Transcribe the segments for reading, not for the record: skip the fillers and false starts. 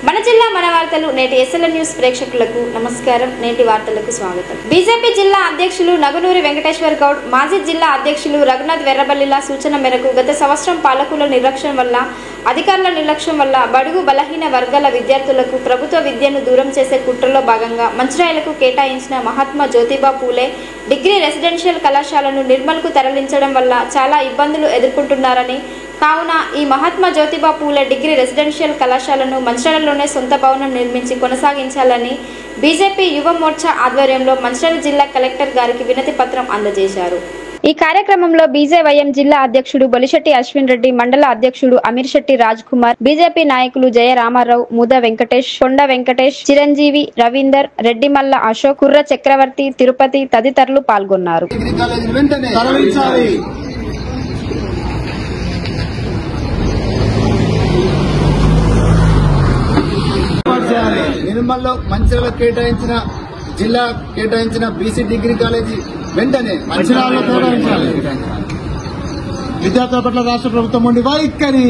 మన జిల్లా మన వార్తలు నేటి ఎస్ఎల్ఎన్ న్యూస్ ప్రేక్షకులకు నమస్కారం. నేటి వార్తలకు స్వాగతం. బీజేపీ జిల్లా అధ్యక్షులు నగునూరి వెంకటేశ్వర్ గౌడ్, మాజీ జిల్లా అధ్యక్షులు రఘునాథ్ వెర్రబల్లిల సూచన మేరకు గత సంవత్సరం పాలకుల నిర్లక్ష్యం వల్ల, అధికారుల నిర్లక్ష్యం వల్ల బడుగు బలహీన వర్గాల విద్యార్థులకు ప్రభుత్వ విద్యను దూరం చేసే కుట్రలో భాగంగా మంచిర్యాలకు కేటాయించిన మహాత్మా జ్యోతిబా పూలే డిగ్రీ రెసిడెన్షియల్ కళాశాలను నిర్మల్కు తరలించడం వల్ల చాలా ఇబ్బందులు ఎదుర్కొంటున్నారని, కావున ఈ మహాత్మా జ్యోతిబా పూలే డిగ్రీ రెసిడెన్షియల్ కళాశాలను మంచిర్యాలలోనే సొంత భవనం నిర్మించి కొనసాగించాలని బీజేపీ యువ మోర్చా ఆధ్వర్యంలో మంచిర్యాల జిల్లా కలెక్టర్ గారికి వినతి పత్రం అందజేశారు. ఈ కార్యక్రమంలో బీజేవైఎం జిల్లా అధ్యక్షుడు బొలిశెట్టి అశ్విన్ రెడ్డి, మండల అధ్యక్షుడు అమీర్ శెట్టి రాజ్ కుమార్, బీజేపీ నాయకులు జయ రామారావు, మూద వెంకటేష్, కొండ వెంకటేష్, చిరంజీవి, రవీందర్, రెడ్డిమల్ల అశోక్, కుర్ర చక్రవర్తి, తిరుపతి తదితరులు పాల్గొన్నారు. నిర్మల్లో మంచిర్యాల కేటాయించిన బీసీ డిగ్రీ కాలేజీ వెంటనే మంచిర్యాలలో కేటాయించాలి. విద్యార్థుల పట్ల రాష్ట్ర ప్రభుత్వం ఉండి వైఖరి,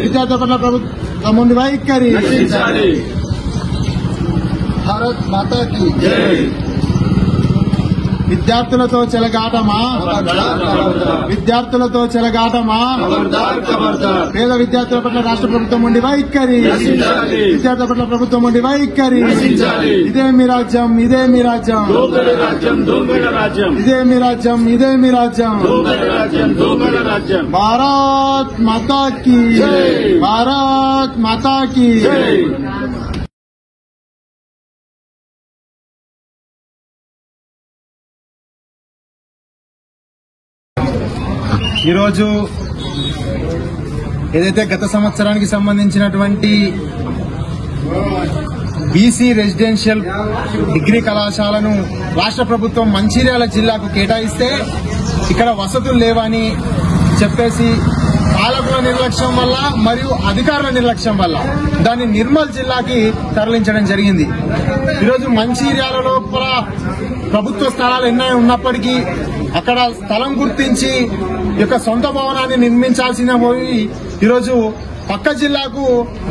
విద్యార్థుల పట్ల ప్రభుత్వం ఉండి వైఖరి. భారత్ మాతాకి జై. విద్యార్థులతో చెలగాటమా, విద్యార్థులతో చెలగాటమా, పేద విద్యార్థుల పట్ల రాష్ట్ర ప్రభుత్వం ఉండి వైఖరి, విద్యార్థుల పట్ల ప్రభుత్వం ఉండి వైఖరి. ఇదే మీ రాజ్యం, ఇదే మీ రాజ్యం, ఇదే మీ రాజ్యం, ఇదే మీ రాజ్యం. భారత్ మాతాకి, భారత్ మాతాకి. ఈరోజు ఏదైతే గత సంవత్సరానికి సంబంధించినటువంటి బీసీ రెసిడెన్షియల్ డిగ్రీ కళాశాలను రాష్ట్ర ప్రభుత్వం మంచిర్యాల జిల్లాకు కేటాయిస్తే ఇక్కడ వసతులు లేవని చెప్పేసి పాలకుల నిర్లక్ష్యం వల్ల మరియు అధికారుల నిర్లక్ష్యం వల్ల దాన్ని నిర్మల్ జిల్లాకి తరలించడం జరిగింది. ఈరోజు మంచిర్యాల లోపల ప్రభుత్వ స్థలాలు ఎన్నో ఉన్నప్పటికీ అక్కడ స్థలం గుర్తించి యొక్క సొంత భవనాన్ని నిర్మించాల్సిన పోయి ఈరోజు పక్క జిల్లాకు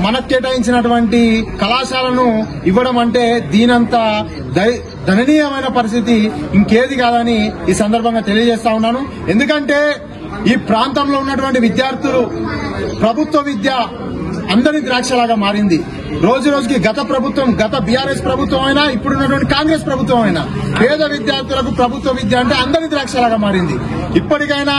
మనకు కేటాయించినటువంటి కళాశాలను ఇవ్వడం అంటే దీనంత దయనీయమైన పరిస్థితి ఇంకేది కాదని ఈ సందర్భంగా తెలియజేస్తా ఉన్నాను. ఎందుకంటే ఈ ప్రాంతంలో ఉన్నటువంటి విద్యార్థులు ప్రభుత్వ విద్య అందరి ద్రాక్షలాగా మారింది. రోజు రోజుకి గత ప్రభుత్వం, గత బీఆర్ఎస్ ప్రభుత్వం అయినా ఇప్పుడున్నటువంటి కాంగ్రెస్ ప్రభుత్వం అయినా పేద విద్యార్థులకు ప్రభుత్వ విద్య అంటే అందరి ద్రాక్షలాగా మారింది. ఇప్పటికైనా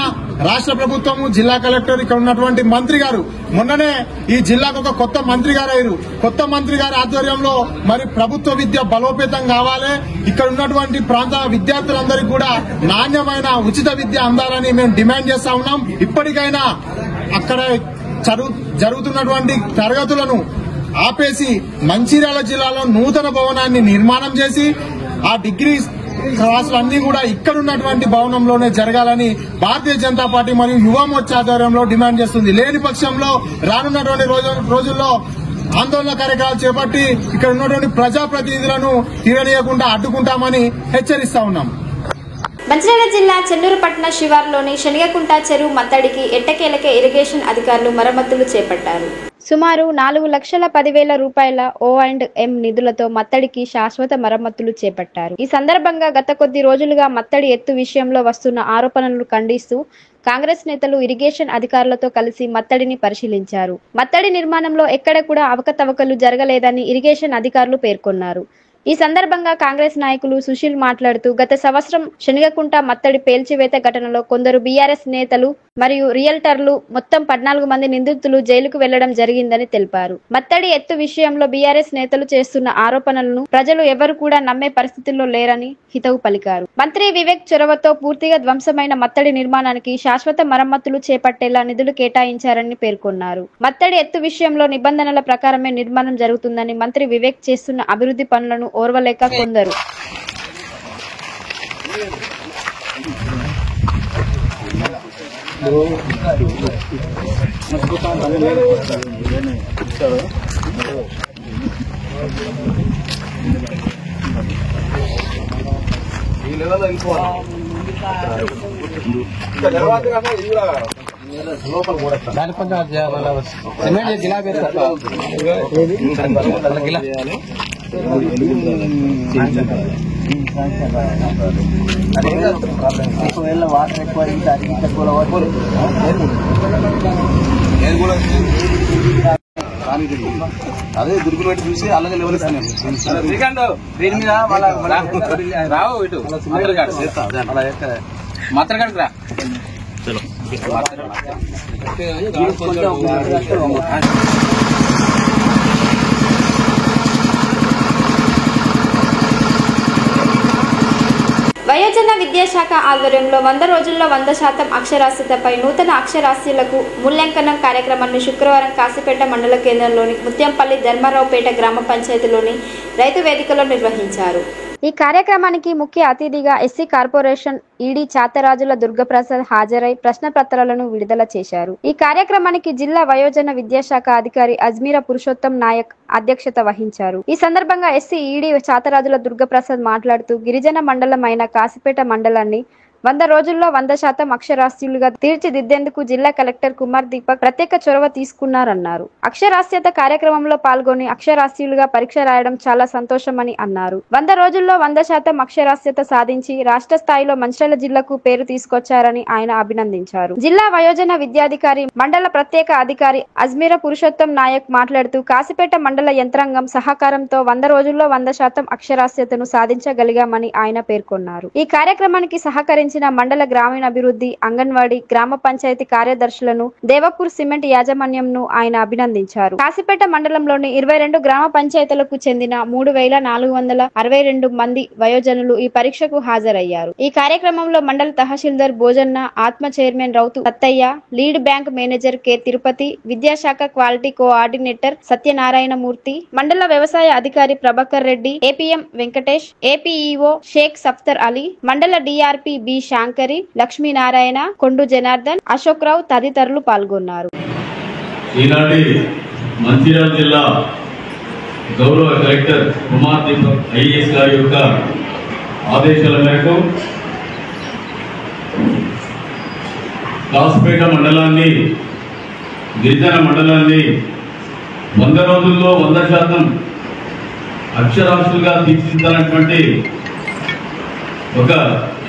రాష్ట్ర ప్రభుత్వము, జిల్లా కలెక్టర్, ఇక్కడ ఉన్నటువంటి మంత్రి గారు, మొన్ననే ఈ జిల్లాకు ఒక కొత్త మంత్రి గారు అయ్యారు. కొత్త మంత్రి గారి ఆధ్వర్యంలో మరి ప్రభుత్వ విద్య బలోపేతం కావాలి, ఇక్కడ ఉన్నటువంటి ప్రాంత విద్యార్థులందరికీ కూడా నాణ్యమైన ఉచిత విద్య అందాలని మేము డిమాండ్ చేస్తా ఉన్నాం. ఇప్పటికైనా అక్కడ జరుగుతున్నటువంటి తరగతులను ఆపేసి మంచిర్యాల జిల్లాలో నూతన భవనాన్ని నిర్మాణం చేసి ఆ డిగ్రీ క్లాసులన్నీ కూడా ఇక్కడ ఉన్నటువంటి భవనంలోనే జరగాలని భారతీయ జనతా పార్టీ మరియు యువ మోర్చా ఆధ్వర్యంలో డిమాండ్ చేస్తుంది. లేని పక్షంలో రానున్నటువంటి రోజుల్లో ఆందోళన కార్యక్రమాలు చేపట్టి ఇక్కడ ఉన్నటువంటి ప్రజాప్రతినిధులను తీరనీయకుండా అడ్డుకుంటామని హెచ్చరిస్తా ఉన్నాం. మంచిర్యాల జిల్లా చెన్నూరుపట్న శివార్లోని శనిగకుంట చెరువు మత్తడికి ఎట్టకేలకే ఇరిగేషన్ అధికారులు మరమ్మతులు చేపట్టారు. సుమారు 4,10,000 రూపాయల O&M నిధులతో మత్తడికి శాశ్వత మరమ్మతులు చేపట్టారు. ఈ సందర్భంగా గత కొద్ది రోజులుగా మత్తడి ఎత్తు విషయంలో వస్తున్న ఆరోపణలను ఖండిస్తూ కాంగ్రెస్ నేతలు ఇరిగేషన్ అధికారులతో కలిసి మత్తడిని పరిశీలించారు. మత్తడి నిర్మాణంలో ఎక్కడ కూడా అవకతవకలు జరగలేదని ఇరిగేషన్ అధికారులు పేర్కొన్నారు. ఈ సందర్భంగా కాంగ్రెస్ నాయకులు సుశీల్ మాట్లాడుతూ గత సంవత్సరం శనిగకుంట మత్తడి పేల్చివేత ఘటనలో కొందరు బీఆర్ఎస్ నేతలు మరియు రియల్టర్లు మొత్తం 14 మంది నిందితులు జైలుకు వెళ్లడం జరిగిందని తెలిపారు. మత్తడి ఎత్తు విషయంలో బీఆర్ఎస్ నేతలు చేస్తున్న ఆరోపణలను ప్రజలు ఎవరు కూడా నమ్మే పరిస్థితుల్లో లేరని హితవు పలికారు. మంత్రి వివేక్ చొరవతో పూర్తిగా ధ్వంసమైన మత్తడి నిర్మాణానికి శాశ్వత మరమ్మతులు చేపట్టేలా నిధులు కేటాయించారని పేర్కొన్నారు. మత్తడి ఎత్తు విషయంలో నిబంధనల ప్రకారమే నిర్మాణం జరుగుతుందని మంత్రి వివేక్ చేస్తున్న అభివృద్ధి పనులను ఓర్వలేక కొందరు దాని కొంచెం సిమెంట్ గిలా గిలా ఒకవేళ వాటర్ ఎక్కువ తక్కువ అదే దుర్గులు పెట్టి చూసి అలాగే లెవెల్ ఇస్తాను దీని మీద రావు ఇటు మాత్రగాడికి రా వయోజన విద్యాశాఖ ఆధ్వర్యంలో 100 రోజుల్లో 100% అక్షరాస్యతపై నూతన అక్షరాస్యులకు మూల్యాంకనం కార్యక్రమాన్ని శుక్రవారం కాశీపేట మండల కేంద్రంలోని ముత్యంపల్లి ధర్మారావుపేట గ్రామ పంచాయతీలోని రైతు వేదికలో నిర్వహించారు. ఈ కార్యక్రమానికి ముఖ్య అతిథిగా SC corporation ED Chatharajula Durgaprasad హాజరై ప్రశ్నపత్రాలను విడుదల చేశారు. ఈ కార్యక్రమానికి జిల్లా వయోజన విద్యాశాఖ అధికారి అజ్మీరా పురుషోత్తం నాయక్ అధ్యక్షత వహించారు. ఈ సందర్భంగా ఎస్సీ ఈడీ చాతరాజుల దుర్గప్రసాద్ మాట్లాడుతూ గిరిజన మండలం అయిన కాశీపేట మండలాన్ని 100 రోజుల్లో 100% అక్షరాస్యులుగా తీర్చిదిద్దేందుకు జిల్లా కలెక్టర్ కుమార్ దీపక్ ప్రత్యేక చొరవ తీసుకున్నారన్నారు. అక్షరాస్యత కార్యక్రమంలో పాల్గొని అక్షరాస్యులుగా పరీక్ష రాయడం చాలా సంతోషమని అన్నారు. 100 రోజుల్లో 100% అక్షరాస్యత సాధించి రాష్ట్ర స్థాయిలో మంచిర్యాల జిల్లాకు పేరు తీసుకొచ్చారని ఆయన అభినందించారు. జిల్లా వయోజన విద్యాధికారి మండల ప్రత్యేక అధికారి అజ్మీరా పురుషోత్తం నాయక్ మాట్లాడుతూ కాశీపేట మండల యంత్రాంగం సహకారంతో 100 రోజుల్లో 100% అక్షరాస్యతను సాధించగలిగామని ఆయన పేర్కొన్నారు. ఈ కార్యక్రమానికి సహకరించిన మండల గ్రామీణాభివృద్ధి, అంగన్వాడీ, గ్రామ పంచాయతీ కార్యదర్శులను, దేవపూర్ సిమెంట్ యాజమాన్యంను ఆయన అభినందించారు. కాశీపేట మండలంలోని 22 గ్రామ పంచాయతీలకు చెందిన 3462 మంది వయోజనులు ఈ పరీక్షకు హాజరయ్యారు. ఈ కార్యక్రమంలో మండల తహసీల్దార్ భోజన్న, ఆత్మ chairman Routhu Sattaiah, lead bank manager K Tirupati, విద్యాశాఖ క్వాలిటీ కోఆర్డినేటర్ సత్యనారాయణమూర్తి, మండల వ్యవసాయ అధికారి Prabhakar Reddy, APM Venkatesh, APEO Shaik Safdar Ali, mandal DRP B Shankari, Lakshminarayana, Kondu Janardhan, Ashok Rao తదితరులు పాల్గొన్నారు. ఈనాటి మంచిర్యాల జిల్లా గౌరవ కలెక్టర్ కుమార్ దీపక్ ఐఏఎస్ గారి యొక్క ఆదేశాల మేరకు కాశీపేట మండలాన్ని, గిరిజన మండలాన్ని 100 రోజుల్లో 100% అక్షరాస్యులుగా తీర్చిదిద్దాలన్నటువంటి ఒక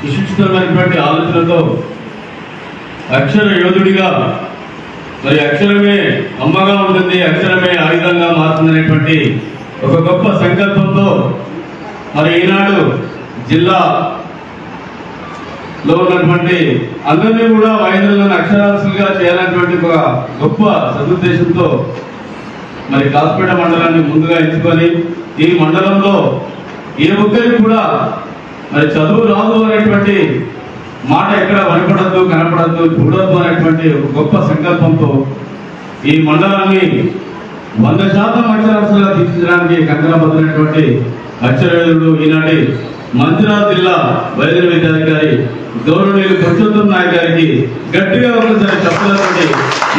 విశిష్టమైనటువంటి ఆలోచనతో అక్షర యోధుడిగా, మరి అక్షరమే అమ్మగా ఉంటుంది, అక్షరమే ఆయుధంగా మారుతుందనేటువంటి ఒక గొప్ప సంకల్పంతో మరి ఈనాడు జిల్లాలో ఉన్నటువంటి అందరినీ కూడా వయోజనులను అక్షరాస్యులుగా చేయాలనేటువంటి ఒక గొప్ప సదుద్దేశంతో మరి కాశీపేట మండలాన్ని ముందుగా ఎంచుకొని ఈ మండలంలో ఏ ఒక్కరికి కూడా మరి చదువు రాదు అనేటువంటి మాట ఎక్కడ వనపడద్దు, కనపడద్దు, చూడద్దు అనేటువంటి ఒక గొప్ప సంకల్పంతో ఈ మండలాన్ని 100% అక్షరాస్యులుగా తీర్చిదిద్దడానికి కంకణబద్ధమైనటువంటి అక్షరవేదుడు ఈనాటి మంచిర్యాల జిల్లా వయోజన విద్యాధికారి గౌరవనీయులు పురుషోత్తం నాయక్ గారికి గట్టిగా ఒకసారి చెప్పాలంటే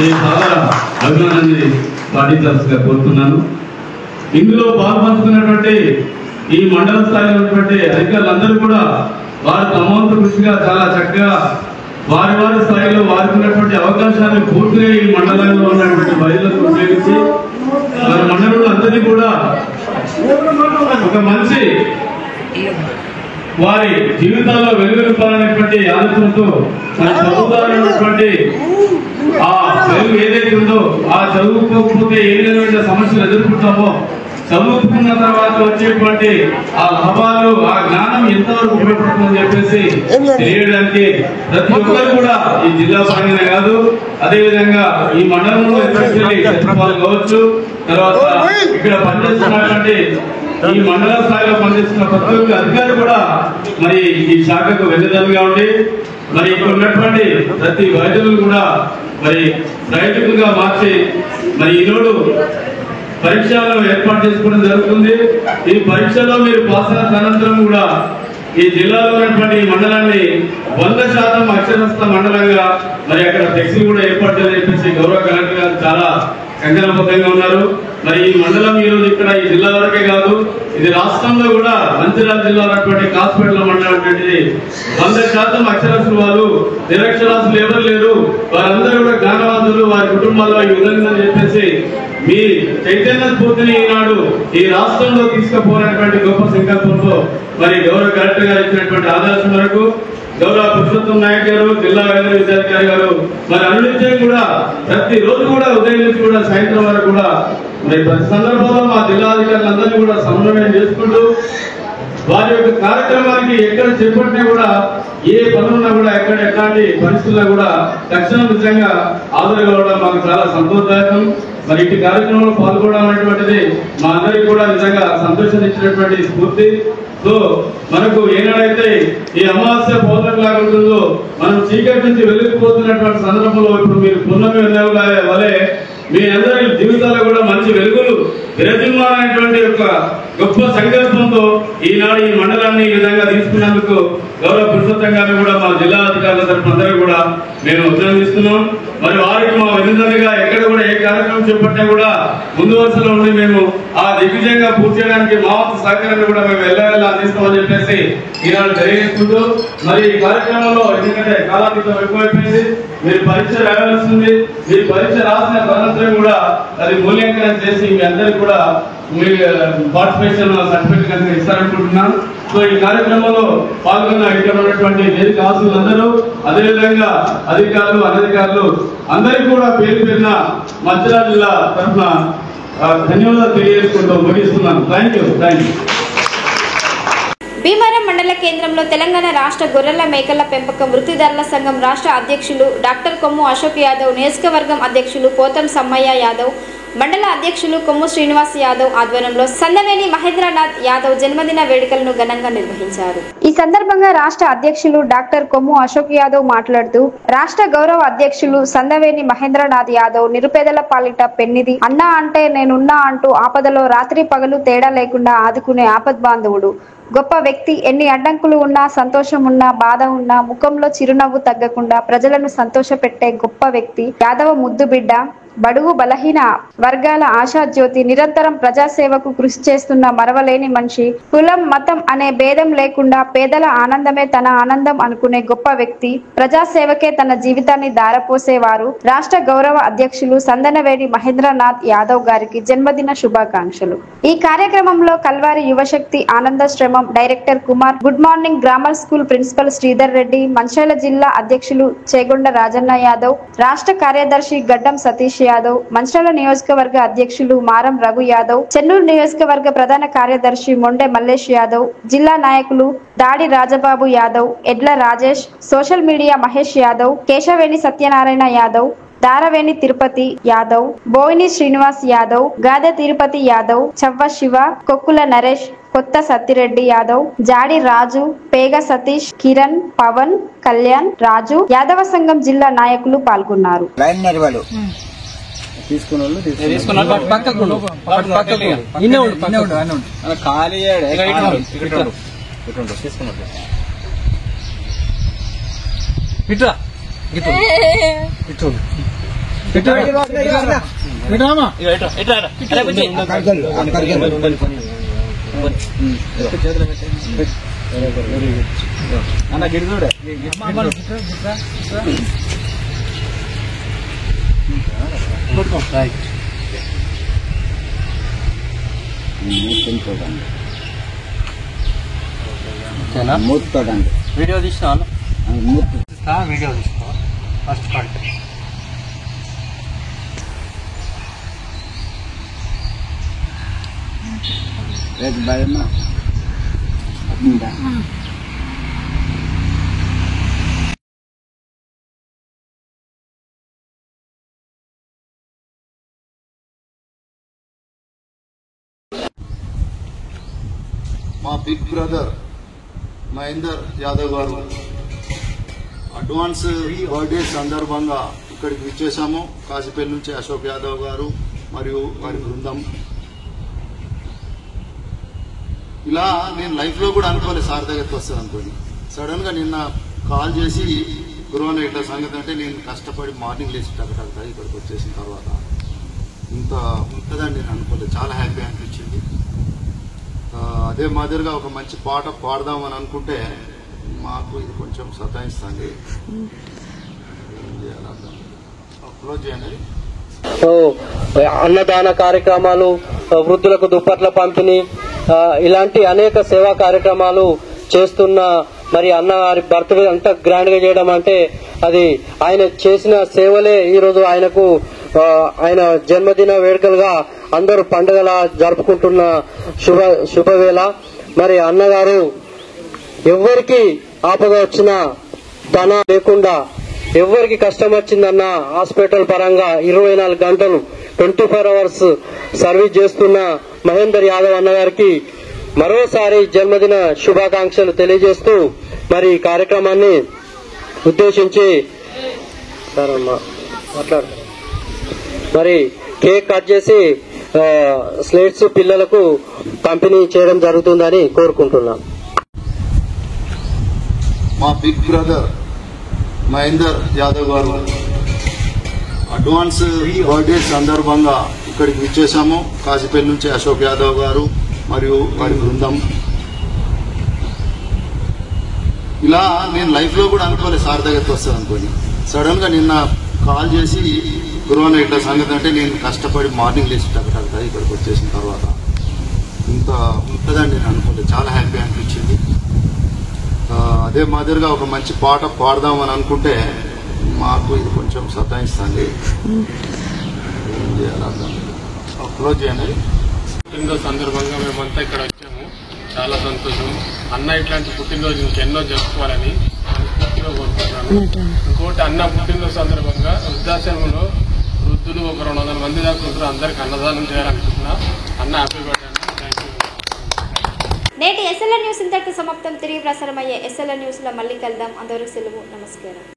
ఈ సాధారణ అభిమానాన్ని పాటించాల్సిగా కోరుతున్నాను. ఇందులో పాల్పంచుకున్నటువంటి ఈ మండల స్థాయిలో ఉన్నటువంటి అధికారులందరూ కూడా వారి తమవంతు కృషిగా చాలా చక్కగా వారి స్థాయిలో వారికి ఉన్నటువంటి అవకాశాన్ని పూర్తిగా ఈ మండలంలో ఉన్నటువంటి మహిళలకు ఉపయోగించి వారి మండలందరినీ కూడా ఒక మంచి వారి జీవితాల్లో వెలుగునింపాలనేటువంటి ఆలోచనతో మన చదువుతారన్నటువంటి ఆ వెలుగు ఏదైతే ఉందో ఆ చదువుకోకపోతే ఏ విధమైన సమస్యలు ఎదుర్కొంటామో చదువుకున్న తర్వాత వచ్చేటువంటి ఆ లాభాలు, ఆ జ్ఞానం ఎంతవరకు ఉపయోగపడుతుందని చెప్పేసి తెలియడానికి ప్రతి ఒక్కరు కూడా ఈ జిల్లా పరంగానే కాదు, అదేవిధంగా ఈ మండలంలో ఎస్పెషల్లీ కావచ్చు, తర్వాత ఇక్కడ పనిచేస్తున్నటువంటి ఈ మండల స్థాయిలో పనిచేస్తున్న ప్రతి ఒక్క అధికారి కూడా మరి ఈ శాఖకు వెన్నెదలుగా ఉండి మరి ఇక్కడ ఉన్నటువంటి ప్రతి వైద్యులు కూడా మరి ప్రయోజకులుగా మార్చి మరి ఈరోజు పరీక్షలు ఏర్పాటు చేసుకోవడం జరుగుతుంది. ఈ పరీక్షలో మీరు పాస్ అయిన అనంతరం కూడా ఈ జిల్లాలో ఉన్నటువంటి ఈ మండలాన్ని 100% అక్షరస్థ మండలంగా మరి అక్కడ ఫ్లెక్సీ కూడా ఏర్పాటు చేయాలని చెప్పేసి గౌరవ కలెక్టర్ గారు చాలా కంకణబద్ధంగా ఉన్నారు. మరి ఈ మండలం ఈ రోజు ఇక్కడ ఈ జిల్లా వరకే కాదు, ఇది రాష్ట్రంలో కూడా మంచిర్యాల జిల్లా ఉన్నటువంటి కాస్పేటలో మండలం అనేటువంటిది 100% అక్షరాస్యులు, వాళ్ళు నిరక్షరాస్యులు ఎవరు లేరు, వారందరూ కూడా జ్ఞానవంతులు, వారి కుటుంబాల్లో ఈ విధంగా చెప్పేసి మీ చైతన్య స్ఫూర్తిని ఈనాడు ఈ రాష్ట్రంలో తీసుకుపోయినటువంటి గొప్ప సంకల్పంతో మరి గౌరవ కలెక్టర్ గారు ఇచ్చినటువంటి ఆదేశం వరకు గౌరవ పురుషోత్తం నాయక్ గారు, జిల్లా వైద్య విద్యాధికారి గారు మరి అనునిత్యం కూడా ప్రతి రోజు కూడా ఉదయం నుంచి కూడా సాయంత్రం వరకు కూడా మరి ప్రతి సందర్భంలో మా జిల్లా అధికారులందరినీ కూడా సమన్వయం చేసుకుంటూ వారి యొక్క కార్యక్రమానికి ఎక్కడ చేపట్టినా కూడా ఏ పనులున్నా కూడా ఎట్లాంటి పరిస్థితుల్లో కూడా తక్షణం నిజంగా హాజరు కావడం మాకు చాలా సంతోషదాయకం. మరి ఇటు కార్యక్రమంలో పాల్గొనడం అనేటువంటిది మా అందరికీ కూడా నిజంగా సంతోషం ఇచ్చినటువంటి స్ఫూర్తి. సో మనకు ఏనాడైతే ఈ అమావాస్య పౌర్ణమి లాగా ఉంటుందో, మనం చీకటి నుంచి వెలిగిపోతున్నటువంటి సందర్భంలో ఇప్పుడు మీరు పున్నమి వలె మీ అందరి జీవితాల్లో కూడా మంచి వెలుగులు విరజిమ్మాలనేటువంటి ఒక గొప్ప సంకల్పంతో ఈనాడు ఈ మండలాన్ని ఈ విధంగా తీసుకున్నందుకు గౌరవ పురుషోత్తం గారిని కూడా మా జిల్లా అధికారుల తరఫున అందరూ కూడా మేము అభినందిస్తున్నాం. మరి వారికి మా విధంగా ఎక్కడ కూడా ఏ కార్యక్రమం చేపట్టినా కూడా ముందు వరుసలో ఉండి మేము ఆ దిగ్విజయంగా పూర్తి చేయడానికి మా వంతు సహకారాన్ని కూడా మేము వెళ్ళ అందిస్తామని చెప్పేసి ఈనాడు తెలియజేసుకుంటూ, మరి ఈ కార్యక్రమంలో ఎందుకంటే కాలాతీతం ఎక్కువైపోయింది, మీరు పరీక్ష రాయాల్సింది, మీరు పరీక్ష రాసిన అనంతరం కూడా అది మూల్యాంకనం చేసి మీ అందరికీ కూడా మీ పార్టిసిపేషన్ సర్టిఫికేట్ కనుక ఇస్తారనుకుంటున్నాను. సో ఈ కార్యక్రమంలో పాల్గొన్న ఇక్కడ ఉన్నటువంటి వేదిక ఆశులందరూ, అదేవిధంగా అధికారులు అనధికారులు అందరికీ కూడా పేరు పేరున మంచిర్యాల జిల్లా తరఫున ధన్యవాదాలు తెలియజేసుకుంటూ ముగిస్తున్నాను. Thank you. భీమవరం మండల కేంద్రంలో తెలంగాణ రాష్ట్ర గొర్రెల మేకల పెంపకం వృత్తిదారుల సంఘం రాష్ట్ర అధ్యక్షులు డాక్టర్ కొమ్ము అశోక్ యాదవ్, నియోజకవర్గం అధ్యక్షులు పోతం సమ్మయ్య యాదవ్, మండల అధ్యక్షులు కొమ్ము శ్రీనివాస్ యాదవ్ ఆధ్వర్యంలో సందవేని మహేంద్రనాథ్ యాదవ్ జన్మదిన వేడుకలను ఘనంగా నిర్వహించారు. ఈ సందర్భంగా రాష్ట్ర అధ్యక్షులు డాక్టర్ కొమ్ము అశోక్ యాదవ్ మాట్లాడుతూ, రాష్ట్ర గౌరవ అధ్యక్షులు సందవేని మహేంద్రనాథ్ యాదవ్ నిరుపేదల పాలిట పెన్నిది, అన్నా అంటే నేనున్నా అంటూ ఆపదలో రాత్రి పగలు తేడా లేకుండా ఆదుకునే ఆపద్బాంధవుడు, గొప్ప వ్యక్తి. ఎన్ని అడ్డంకులు ఉన్నా, సంతోషం ఉన్నా, బాధ ఉన్నా ముఖంలో చిరునవ్వు తగ్గకుండా ప్రజలను సంతోషపెట్టే గొప్ప వ్యక్తి యాదవ ముద్దు బిడ్డ, బడుగు బలహీన వర్గాల ఆశాజ్యోతి, నిరంతరం ప్రజాసేవకు కృషి చేస్తున్న మరవలేని మనిషి, కులం మతం అనే భేదం లేకుండా పేదల ఆనందమే తన ఆనందం అనుకునే గొప్ప వ్యక్తి, ప్రజాసేవకే తన జీవితాన్ని దారపోసేవారు. రాష్ట్ర గౌరవ అధ్యక్షులు సందనవేడి మహేంద్రనాథ్ యాదవ్ గారికి జన్మదిన శుభాకాంక్షలు. ఈ కార్యక్రమంలో Calvary Yuvashakti Anandashram director Kumar, good morning grammar school principal Sridhar Reddy, Mancherial జిల్లా అధ్యక్షులు చేగొండ రాజన్న యాదవ్, రాష్ట్ర కార్యదర్శి గడ్డం సతీష్ యాదవ్, మంచిర్యాల నియోజకవర్గ అధ్యక్షులు మారం రఘు యాదవ్, చెన్నూరు నియోజకవర్గ ప్రధాన కార్యదర్శి మొండె మల్లేష్ యాదవ్, జిల్లా నాయకులు దాడి రాజబాబు యాదవ్, ఎడ్ల రాజేష్, సోషల్ మీడియా మహేష్ యాదవ్, కేశవేణి సత్యనారాయణ యాదవ్, దారవేణి తిరుపతి యాదవ్, బోయిని శ్రీనివాస్ యాదవ్, గాదె తిరుపతి యాదవ్, చవ్వ శివ, కొక్కుల నరేష్, కొత్త సత్తిరెడ్డి యాదవ్, జాడి రాజు, పేగ సతీష్, కిరణ్, పవన్, కళ్యాణ్, రాజు, యాదవ సంఘం జిల్లా నాయకులు పాల్గొన్నారు. అన్న గిరిజుడే వీడియో తీసినా వీడియో తీసుకో ఫస్ట్ పార్ట్. మా బిగ్ బ్రదర్ మహేందర్ యాదవ్ గారు అడ్వాన్స్ బర్త్డే సందర్భంగా ఇక్కడికి విచ్చేసాము. కాశీపల్లి నుంచి అశోక్ యాదవ్ గారు మరియు వారి బృందం. ఇలా నేను లైఫ్లో కూడా అనుకోలేదు సార్ దగ్గరికి వస్తుంది అనుకోని. సడన్గా నిన్న కాల్ చేసి గురువన్న ఇట్లా సంగతి అంటే నేను కష్టపడి మార్నింగ్ లేచి టకటక ఇక్కడికి వచ్చేసిన తర్వాత ఇంత ఉంటుందని నేను అనుకోలేదు. చాలా హ్యాపీ అనిపించింది. అదే మాదిరిగా ఒక మంచి పాట పాడదామని అనుకుంటే మాకు ఇది కొంచెం సతాయిస్తుంది. క్లోజ్ చేయండి. అన్నదాన కార్యక్రమాలు, వృద్ధులకు దుప్పట్ల పంపిణీ, ఇలాంటి అనేక సేవా కార్యక్రమాలు చేస్తున్న మరి అన్న గారి బర్త్డే అంత గ్రాండ్ గా చేయడం అంటే అది ఆయన చేసిన సేవలే ఈరోజు ఆయనకు ఆయన జన్మదిన వేడుకలుగా అందరూ పండుగలా జరుపుకుంటున్న శుభవేళ. మరి అన్నగారు ఎవరికి ఆపద వచ్చినా తన లేకుండా ఎవరికి కష్టం వచ్చిందన్న హాస్పిటల్ పరంగా 24 గంటలు 24 అవర్స్ సర్వీస్ చేస్తున్న మహేందర్ యాదవ్ అన్న గారికి మరోసారి జన్మదిన శుభాకాంక్షలు తెలియజేస్తూ మరి ఈ కార్యక్రమాన్ని ఉద్దేశించి మరి కేక్ కట్ చేసి స్లేట్స్ పిల్లలకు పంపిణీ చేయడం జరుగుతుందని కోరుకుంటున్నాం. మా బిగ్ బ్రదర్ మహేందర్ యాదవ్ గారు అడ్వాన్స్ బర్త్డే సందర్భంగా ఇక్కడికి విచ్చేసాము. కాశీపల్లి నుంచి అశోక్ యాదవ్ గారు మరియు వారి బృందం. ఇలా నేను లైఫ్ లో కూడా అనుకోలేదు సార్ దగ్గరికి వస్తాను అనుకోని. సడన్ గా నిన్న కాల్ చేసి గురువాన ఇట్లా సంగతి అంటే నేను కష్టపడి మార్నింగ్ లేచి టక్కటక్క ఇక్కడికి వచ్చేసిన తర్వాత ఇంత ఉంటుందని నేను అనుకోలేదు. చాలా హ్యాపీ అనిపించింది. అదే మాదిరిగా ఒక మంచి పాట పాడదామని అనుకుంటే మాకు ఇది కొంచెం సతాయిస్తుంది. క్లోజ్ చేయండి. పుట్టినరోజు సందర్భంగా మేమంతా ఇక్కడ వచ్చాము. చాలా సంతోషం. అన్న ఇట్లాంటి పుట్టినరోజు ఇంకెన్నో జరుపుకోవాలని మనస్ఫూర్తిగా కోరుకుంటున్నాను. ఇంకోటి అన్న పుట్టినరోజు సందర్భంగా వృద్ధాశ్రమంలో వృద్ధులు ఒక 200 మంది దాకా ఉంటారు. అందరికి అన్నదానం చేయాలనుకుంటున్నా. అన్న హ్యాపీ బర్త్డే. నేటి ఎస్ఎల్ఎన్ న్యూస్ ఇంతటితో సమాప్తం. తిరిగి ప్రసారమయ్యే ఎస్ఎల్ఎన్ న్యూస్ లో మళ్ళీ కలుద్దాం. అంతవరకు సెలవు. నమస్కారం.